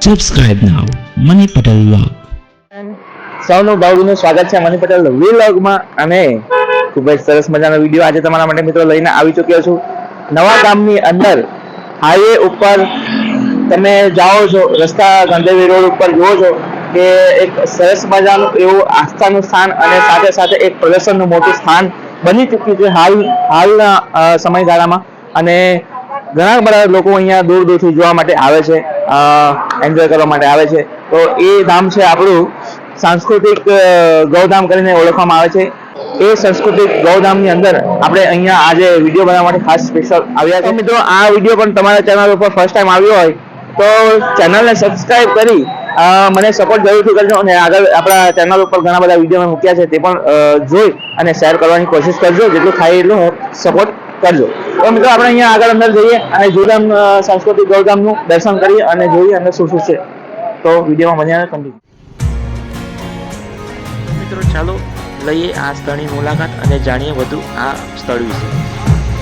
Subscribe now, Money Patel Vlog. સૌનું ભાવનું સ્વાગત છે મની પટેલ વ્લોગમાં અને ખૂબ જ સરસ મજાનો વિડીયો આજે તમારા માટે મિત્રો લઈને આવી ચૂક્યો છું. નવા ગામની અંદર હાઈવે ઉપર તમે જાઓ છો, રસ્તા ગંધેવી રોડ ઉપર જુઓ છો કે એક સરસ મજાનું એવું આસ્થાનું સ્થાન અને સાથે સાથે એક પ્રદર્શનનું મોટું સ્થાન બની ચૂક્યું છે હાલના સમયગાળામાં. અને ઘણા બધા લોકો અહીંયા દૂર દૂરથી જોવા માટે આવે છે, એન્જોય કરવા માટે આવે છે. તો એ ધામ છે આપણું સાંસ્કૃતિક ગૌધામ કરીને ઓળખવામાં આવે છે. એ સાંસ્કૃતિક ગૌધામની અંદર આપણે અહીંયા આજે વિડીયો બનાવવા માટે ખાસ સ્પેશિયલ આવ્યા છે. મિત્રો આ વિડીયો પણ તમારા ચેનલ ઉપર ફર્સ્ટ ટાઈમ આવ્યો હોય તો ચેનલને સબસ્ક્રાઇબ કરી મને સપોર્ટ જરૂરથી કરજો. અને આગળ આપણા ચેનલ ઉપર ઘણા બધા વિડીયો મેં મૂક્યા છે તે પણ જોઈ અને શેર કરવાની કોશિશ કરજો, જેટલું થાય એટલું સપોર્ટ કરજો. તો મિત્રો આપણે અહીંયા આગળ અંદર જઈએ અને જોધામ સાંસ્કૃતિક ગૌધામનું દર્શન કરીએ અને જોઈએ અંદર શું શું છે. તો વિડીયોમાં મજા આવે કન્ટિન્યુ. મિત્રો ચાલો લઈએ આ સ્થળની મુલાકાત અને જાણીએ વધુ આ સ્થળ વિશે.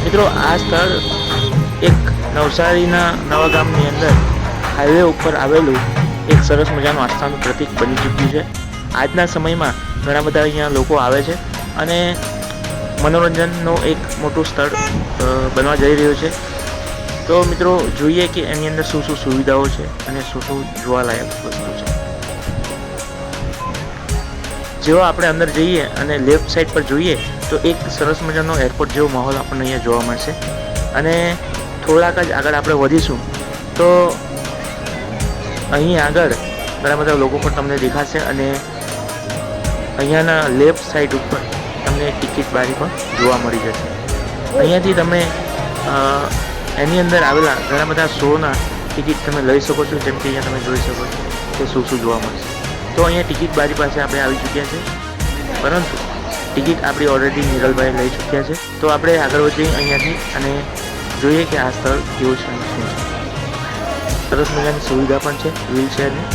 મિત્રો આ સ્થળ એક નવસારીના નવા ગામની અંદર હાઈવે ઉપર આવેલું એક સરસ મજાનું આસ્થાનું પ્રતીક બની ચૂક્યું છે. આજના સમયમાં ઘણા બધા અહીંયા લોકો આવે છે અને મનોરંજનનું એક મોટું સ્થળ બનવા જઈ રહ્યું છે. તો મિત્રો જોઈએ કે એની અંદર શું શું સુવિધાઓ છે અને શું શું જોવાલાયક વસ્તુ છે. જેવા આપણે અંદર જઈએ અને લેફ્ટ સાઈડ પર જોઈએ તો એક સરસ મજાનો એરપોર્ટ જેવો માહોલ આપણને અહીંયા જોવા મળશે. અને થોડાક જ આગળ આપણે વધીશું તો અહીં આગળ ઘણા બધા લોકો પણ તમને દેખાશે અને અહીંયાના લેફ્ટ સાઈડ ઉપર તમને ટિકિટ બારી પણ જોવા મળી જશે. અહીંયાથી તમે એની અંદર આવેલા ઘણા બધા શોના ટિકિટ તમે લઈ શકો છો. જેમ કે અહીંયા તમે જોઈ શકો છો કે શું શું જોવા મળશે. તો અહીંયા ટિકિટ બારી પાસે આપણે આવી ચૂક્યા છે, પરંતુ ટિકિટ આપણી ઓલરેડી નિરલભાઈ લઈ ચૂક્યા છે. તો આપણે આગળ વધીએ અહીંયાથી અને જોઈએ કે આ સ્થળ કેવું છે. સરસ મજાની સુવિધા પણ છે વ્હીલચેરની.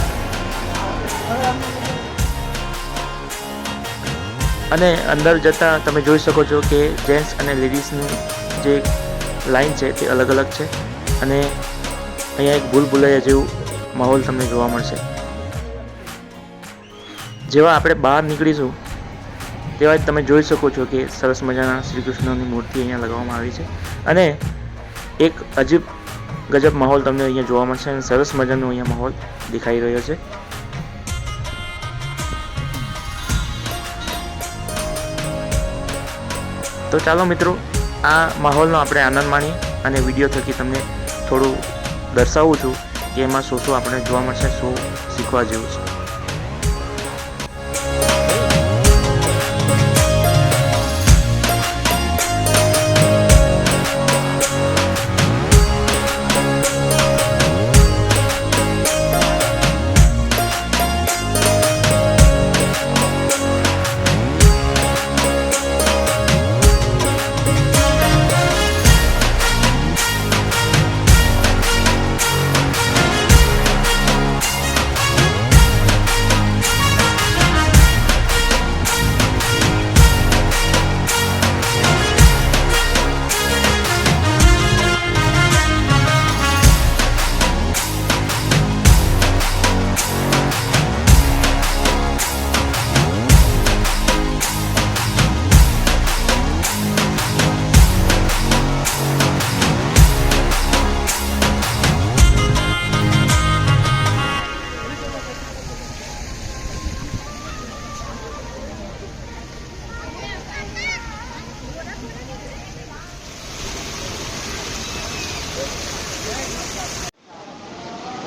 અને અંદર જતાં તમે જોઈ શકો છો કે જેન્ટ્સ અને લેડીઝની જે લાઈન છે તે અલગ અલગ છે. અને અહીંયા એક ભૂલ ભૂલૈયા જેવું માહોલ તમને જોવા મળશે. જેવા આપણે બહાર નીકળીશું તેવા જ તમે જોઈ શકો છો કે સરસ મજાના શ્રી કૃષ્ણની મૂર્તિ અહીંયા લગાવવામાં આવી છે. અને એક અજીબ ગજબ માહોલ તમને અહીંયા જોવા મળશે અને સરસ મજાનો અહીંયા માહોલ દેખાઈ રહ્યો છે. તો ચાલો મિત્રો આ માહોલનો આપણે આનંદ માણીએ અને વિડીયો થકી તમને થોડું દર્શાવું છું કે એમાં શું શું આપણે જોવા મળશે, શું શીખવા જેવું છે.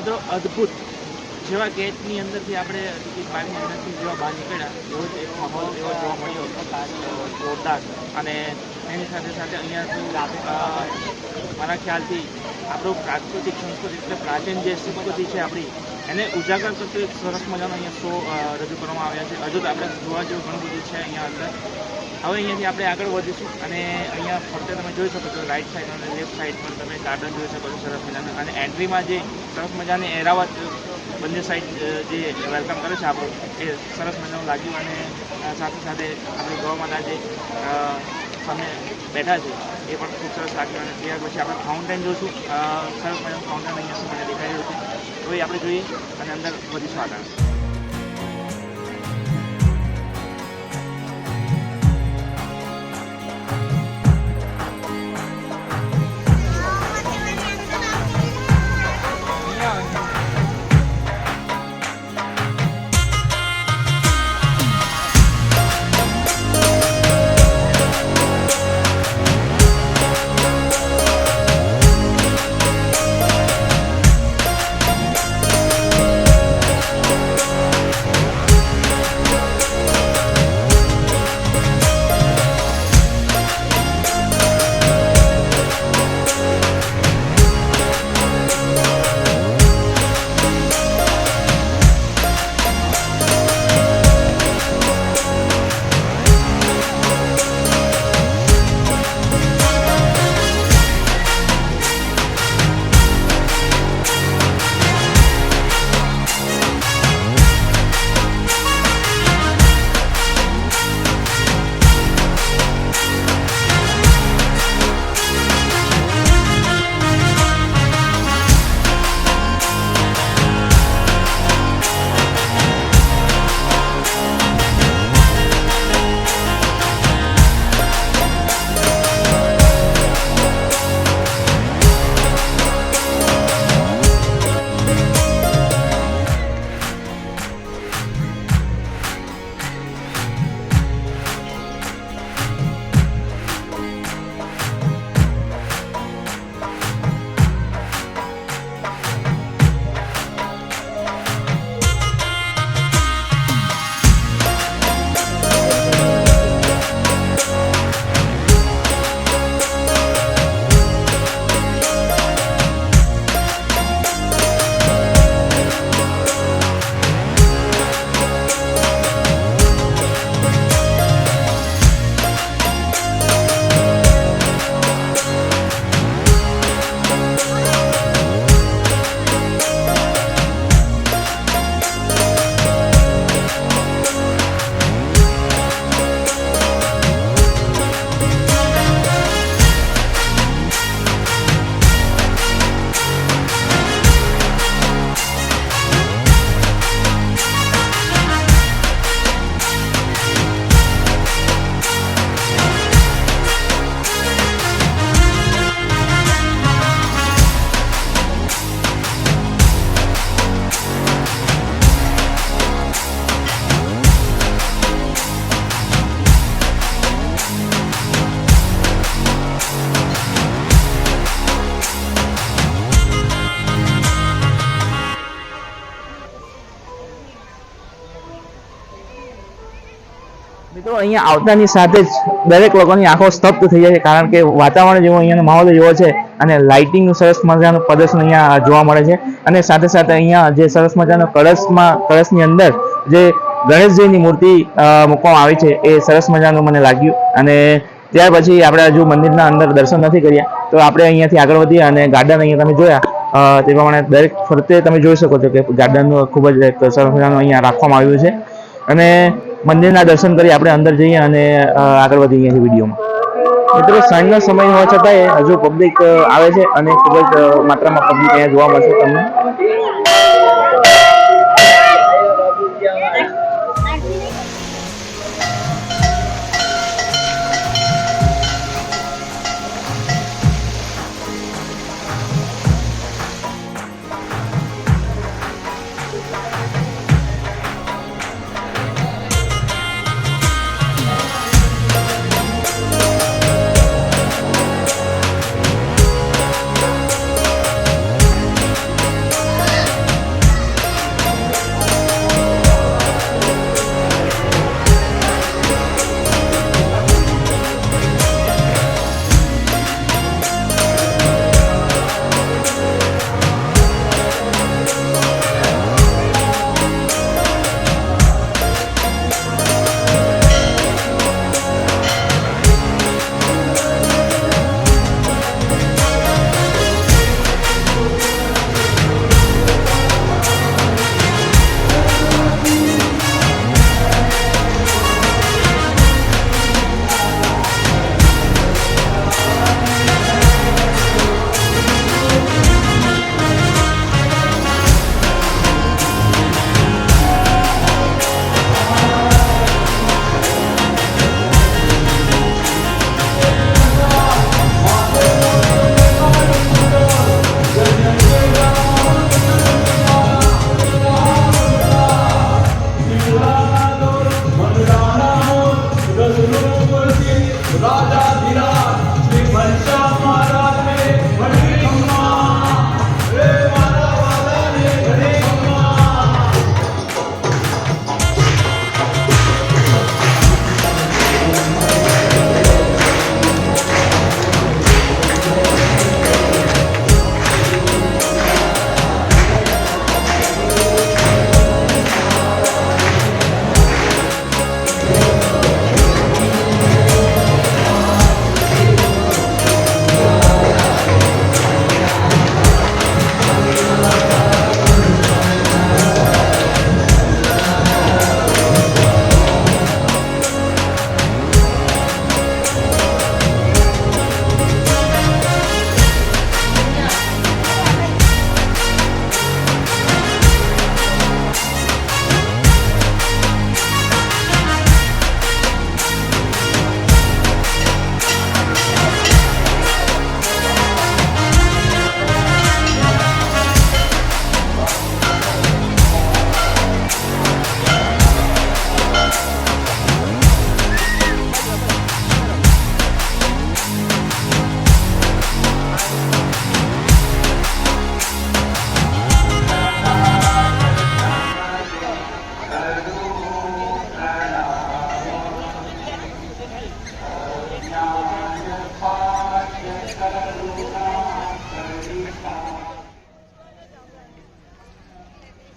મિત્રો અદ્ભુત જેવા ગેટની અંદરથી આપણે ટિકિટ બારીની અંદરથી જેવા બહાર નીકળ્યા એવો જ એક માહોલ એવો જોવા મળ્યો જોરદાર. અને એની સાથે સાથે અહીંયા મારા ખ્યાલથી આપણું પ્રાકૃતિક સંસ્કૃતિ એટલે પ્રાચીન જે સંસ્કૃતિ છે આપણી એને ઉજાગર કરતો એક સરસ મજાનો અહીંયા શો રજૂ કરવામાં આવ્યા છે. હજુ તો આપણે જોવા જેવું ઘણું બધું છે અહીંયા અંદર. હવે અહીંયાથી આપણે આગળ વધીશું અને અહીંયા ફરતે તમે જોઈ શકો છો રાઈટ સાઈડ અને લેફ્ટ સાઈડ પર તમે ગાર્ડન જોઈ શકો છો સરસ મજાનું. અને એન્ટ્રીમાં જે સરસ મજાની એરાવત બંને સાઈડ જે વેલકમ કરે છે આપણું એ સરસ મજાનું લાગ્યું. અને સાથે સાથે આપણી ગૌ માતા જે સામે બેઠા છે એ પણ ખૂબ સરસ લાગ્યું. અને ત્યાર પછી આપણે ફાઉન્ટેન જોઈશું. સરસ મજાનું ફાઉન્ટેન અહીંયા મને દેખાઈ રહ્યું છે. તો એ આપણે જોઈએ અને અંદર વધીશું આગળ. મિત્રો અહીંયા આવતાની સાથે જ દરેક લોકોની આંખો સ્તબ્ધ થઈ જાય છે, કારણ કે વાતાવરણ જેવો અહીંયાનો માહોલ એવો છે અને લાઇટિંગનું સરસ મજાનું પ્રદર્શન અહીંયા જોવા મળે છે. અને સાથે સાથે અહીંયા જે સરસ મજાનો કળશની અંદર જે ગણેશજીની મૂર્તિ મૂકવામાં આવી છે એ સરસ મજાનું મને લાગ્યું. અને ત્યાર પછી આપણે હજુ મંદિરના અંદર દર્શન નથી કર્યા, તો આપણે અહીંયાથી આગળ વધીએ અને ગાર્ડન અહીંયા તમે જોયા તે પ્રમાણે દરેક ફરતે તમે જોઈ શકો છો કે ગાર્ડનનું ખૂબ જ સરસ મજાનું અહીંયા રાખવામાં આવ્યું છે. અને મંદિરના દર્શન કરી આપણે અંદર જઈએ અને આગળ વધીએ છીએ વિડીયોમાં. મિત્રો સાંજનો સમય હોવા છતાંય હજુ પબ્લિક આવે છે અને ખૂબ જ માત્રામાં પબ્લિક અહીંયા જોવા મળશે તમને.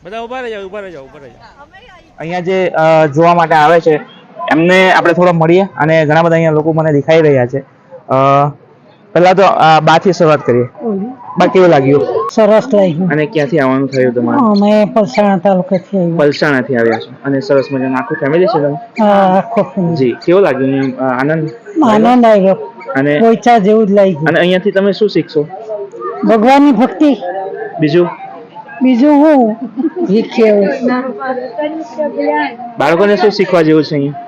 બધા ઉભા રહી જાઓ. અહીંયા જે જોવા માટે આવે છે એમને આપણે થોડો મળીએ અને ઘણા બધા અહીંયા લોકો મને દેખાઈ રહ્યા છે. પહેલા તો બા થી શરૂઆત કરીએ. બા કેવું લાગ્યું? સરસ લાગ્યું. અને ક્યાંથી આવવાનું થયું તમારે? અમે પલસાણા તાલુકાથી આવ્યા. પલસાણાથી આવ્યા છો અને સરસ મજાનું આખું ફેમિલી છે તમે? આખો family. જી, કેવું લાગ્યું? આનંદ આવ્યો. અને પોઈચા જેવું જ લાગ્યું. અને અહીંયાથી તમે શું શીખશો? ભગવાનની ભક્તિ. બીજું હું શીખ્યો. બાળકોને શું શીખવા જેવું છે અહીંયા?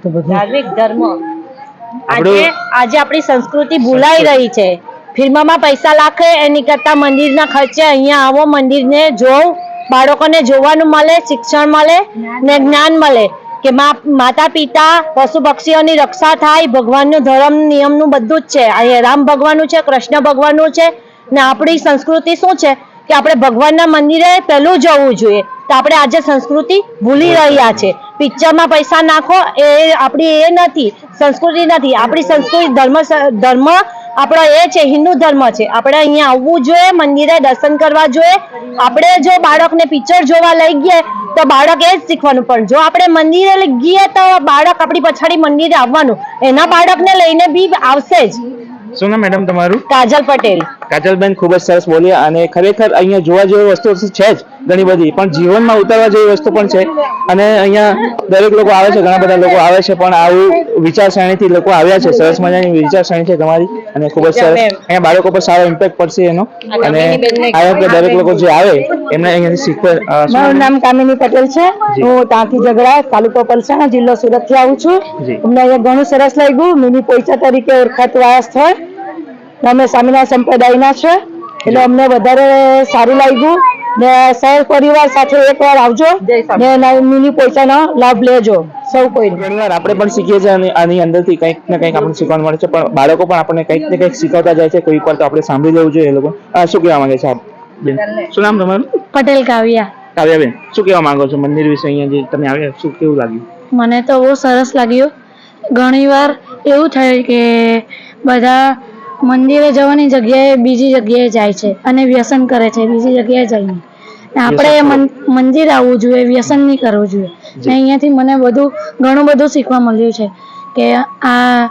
તો બધું ધાર્મિક ધર્મ આપણું આજે આપણી સંસ્કૃતિ ભૂલાઈ રહી છે. ફિલ્મમાં પૈસા લાખે એની કરતા મંદિરના ખર્ચે અહીંયા આવો, મંદિરને જોવ, બાળકોને જોવાનું મળે, શિક્ષણ મળે ને જ્ઞાન મળે કે માતા પિતા પશુ પક્ષીઓની રક્ષા થાય. ભગવાનનું ધર્મ નિયમનું બધું જ છે. અહીંયા રામ ભગવાનનું છે, કૃષ્ણ ભગવાનનું છે ને આપણી સંસ્કૃતિ શું છે કે આપણે ભગવાનના મંદિરે પહેલું જવું જોઈએ. તો આપણે આજે સંસ્કૃતિ ભૂલી રહ્યા છે. પિક્ચરમાં પૈસા નાખો એ આપણી એ નથી, સંસ્કૃતિ નથી. આપણી સંસ્કૃતિ ધર્મ આપણો એ છે, હિન્દુ ધર્મ છે. આપણે અહીંયા આવવું જોઈએ, મંદિરે દર્શન કરવા જોઈએ. આપણે જો બાળકને પિક્ચર જોવા લઈ ગયા તો બાળક એ જ શીખવાનું, પણ જો આપણે મંદિરે લઈ ગયા તો બાળક આપણી પછાડી મંદિરે આવવાનું, એના બાળકને લઈને બી આવશે જ. શું નામ મેડમ તમારું? કાજલ પટેલ. કાજલબેન ખૂબ જ સરસ બોલ્યા અને ખરેખર અહીંયા જોવા જેવી વસ્તુ છે જ ઘણી બધી, પણ જીવનમાં ઉતારવા જેવી વસ્તુ પણ છે. અને અહીંયા દરેક લોકો આવે છે, ઘણા બધા લોકો આવે છે, પણ આવું વિચારસરણીથી લોકો આવ્યા છે. સરસ મજાની વિચારસરણી છે તમારી અને ખૂબ જ સરસ. અહીંયા બાળકો પર સારો ઇમ્પેક્ટ પડશે એનો. અને આ કે દરેક લોકો જે આવે એમને અહીંયાથી શીખવે. મારું નામ કામિની પટેલ છે. હું તાંતી ઝઘડા, તાલુકો પલસાણા, જિલ્લો સુરત થી આવું છું. અમને અહીંયા ઘણું સરસ લાગ્યું. મિની પોઈચા તરીકે ઓળખાતું આ સ્થળ. અમે સ્વામિનારાયણ સંપ્રદાયના છે એટલે અમને વધારે સારું લાગ્યું. ને સહ પરિવાર સાથે એકવાર આવજો ને મિની પોઈચાનો લાભ લેજો સૌ કોઈ. ઘણીવાર આપણે પણ શીખીએ છીએ અને આની અંદરથી કંઈક ને કંઈક આપણને શીખવાનું મળે છે, પણ બાળકો પણ આપણને કંઈક ને કંઈક શીખવતા જાય છે. કોઈક વાર તો આપણે સાંભળી લેવું જોઈએ એ લોકો. શું કહેવા માંગે છે આપ બેન? શું નામ તમારું? પટેલ કાવ્યા. કાવ્યાબેન, શું કહેવા માંગો છો મંદિર વિશે? અહીંયા જે તમે આવ્યા શું કેવું લાગ્યું? મને તો બહુ સરસ લાગ્યું. ઘણીવાર એવું થાય કે બધા મંદિરે જવાની જગ્યાએ બીજી જગ્યાએ જાય છે અને વ્યસન કરે છે બીજી જગ્યાએ જઈને. આપણે મંદિર આવવું જોઈએ, વ્યસન નહીં કરવું જોઈએ. ને અહીંયાથી મને ઘણું બધું શીખવા મળ્યું છે કે આ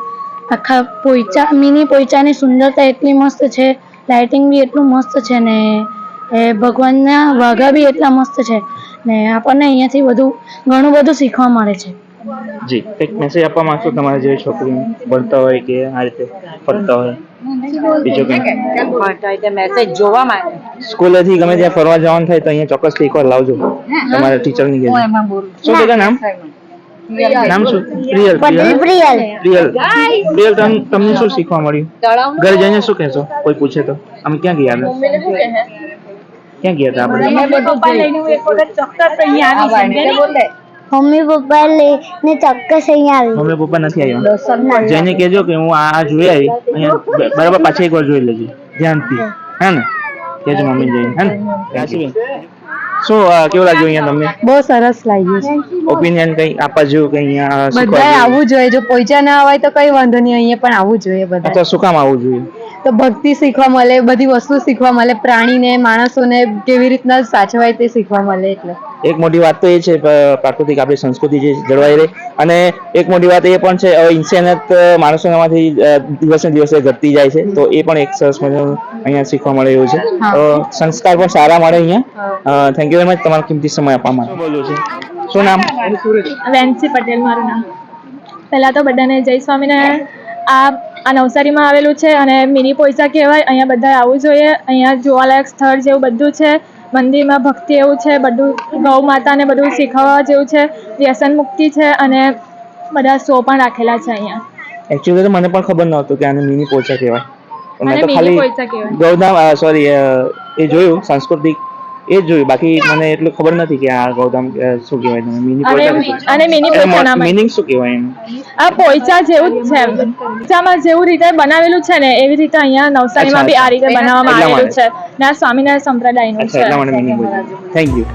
આખા પોઈચા, મિની પોઈચાની સુંદરતા એટલી મસ્ત છે, લાઇટિંગ બી એટલું મસ્ત છે ને એ ભગવાનના વાઘા બી એટલા મસ્ત છે ને આપણને અહીંયાથી ઘણું બધું શીખવા મળે છે. જી, એક મેસેજ આપવા માંગશો તમારા જેવી છોકરીઓ ભણતા હોય કે આ રીતે ફરતા હોય? બીજું કંઈ મેસેજ જોવા માટે સ્કૂલેથી ગમે ત્યાં ફરવા જવાનું થાય તો અહીંયા ચોક્કસથી એકવાર લાવજો તમારા ટીચરની ઘરે. શું બેટા નામ? નામ શું? પ્રિયલ. તમને શું શીખવા મળ્યું? ઘરે જઈને શું કહેશો કોઈ પૂછે તો? અમે ક્યાં ગયા હતા? ક્યાં ગયા હતા આપણે? મમ્મી પપ્પા લઈને ચોક્કસ અહીંયા આવી. મમ્મી પપ્પા નથી આવ્યા? જઈને કહેજો કે હું આ જોઈ આવી અહીંયા, બરાબર પાછી એકવાર જોઈ લેજો ધ્યાનથી, હે ને? કહેજો મમ્મી જઈને, હે ને? રાશિબેન, શું કેવું લાગ્યું અહીંયા તમને? બહુ સરસ લાગ્યું છે. ઓપિનિયન કઈ આપવા જેવું કે અહીંયા બધાએ આવવું જોઈએ. જો પૈસા ના હોય તો કઈ વાંધો નહીં, અહીંયા પણ આવવું જોઈએ બધા. અથવા શું કામ આવવું જોઈએ? તો ભક્તિ શીખવા મળે, બધી વસ્તુ શીખવા મળે, પ્રાણીને માણસોને કેવી રીતના સાચવાય તે શીખવા મળે. એટલે એક મોટી વાત તો એ છે પ્રાકૃતિક આપણી સંસ્કૃતિ જે જળવાઈ રહે, અને એક મોટી વાત એ પણ છે હવે ઇન્સાનિયત માણસોમાંથી દિવસે દિવસે ઘટતી જાય છે, તો એ પણ એક સરસ મજાનું અહીંયા શીખવા મળે એવું છે. તો સંસ્કાર પણ સારા મળે અહીંયા. થેન્ક યુ વેરી મચ તમારો કિંમતી સમય આપવા માટે. બોલું છે, શું નામ? વેન્સી પટેલ મારું નામ. પહેલા તો બધાને જય સ્વામિનારાયણ. આ નવસારીમાં આવેલું છે અને મિની પોઈચા કહેવાય. અહીંયા બધા આવવું જોઈએ. અહીંયા જોવાલાયક સ્થળ જેવું બધું છે. મંદિરમાં ભક્તિ એવું છે, બધું ગૌ માતાને બધું શીખવવા જેવું છે. વ્યસન મુક્તિ છે અને બધા શો પણ રાખેલા છે અહીંયા. એકચ્યુઅલી તો મને પણ ખબર નહોતું કે આને મિની પોઈચા કહેવાય. મેં તો મિની ખાલી પોઈચા કહેવાય. ગૌધામ સોરી એ જોયું સાંસ્કૃતિક એ જ જોયું, બાકી મને એટલું ખબર નથી કે આ ગૌધામ શું કહેવાય. તમે મિની પોઈચા અને મિની પોઈચા નામ મીનિંગ શું કહેવાય એનું? આ પોઈચા જેવું જ છે. પોઈચામાં જેવું રીતે બનાવેલું છે ને એવી રીતે અહીંયા નવસારીમાં બી આ રીતે બનાવવામાં આવેલું છે ને આ સ્વામિનારાયણ સંપ્રદાયનું અચ્છા, એટલા માટે મિનિંગ બોલ્યું. Thank you.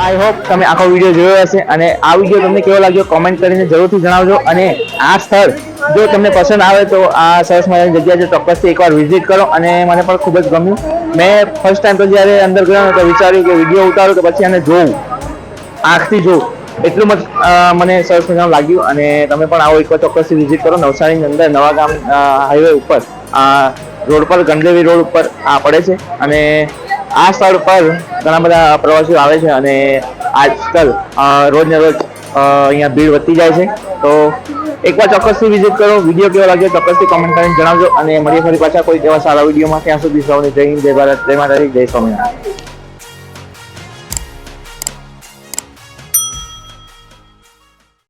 આઈ હોપ તમે આખો વિડીયો જોયો હશે અને આ વિડીયો તમને કેવો લાગ્યો કોમેન્ટ કરીને જરૂરથી જણાવજો. અને આ સ્થળ જો તમને પસંદ આવે તો આ સરસ મજાની જગ્યા છે, ચોક્કસથી એકવાર વિઝિટ કરો. અને મને પણ ખૂબ જ ગમ્યું. મેં ફર્સ્ટ ટાઈમ તો જ્યારે અંદર ગયો તો વિચાર્યું કે વિડીયો ઉતારું કે પછી આને જોઉં, આંખથી જોઉં. એટલું મને સરસ મજાનું લાગ્યું અને તમે પણ આવો એકવાર ચોક્કસથી વિઝિટ કરો. નવસારીની અંદર નવા ગામ હાઈવે ઉપર રોડ પર ગણદેવી રોડ ઉપર આ પડે છે અને આ સ્થળ પર ઘણા બધા પ્રવાસીઓ આવે છે અને આજકાલ રોજ ને રોજ અહીંયા ભીડ વધતી જાય છે. તો એકવાર ચોક્કસથી વિઝિટ કરો. વિડીયો કેવો લાગ્યો ચોક્કસથી કોમેન્ટ કરીને જણાવજો અને મળીએ ફરી પાછા કોઈ એવા સારા વિડીયોમાં. ત્યાં સુધી સૌને જય હિન્દ, જય ભારત, જય માતાજી, જય સ્વામિનારાયણ.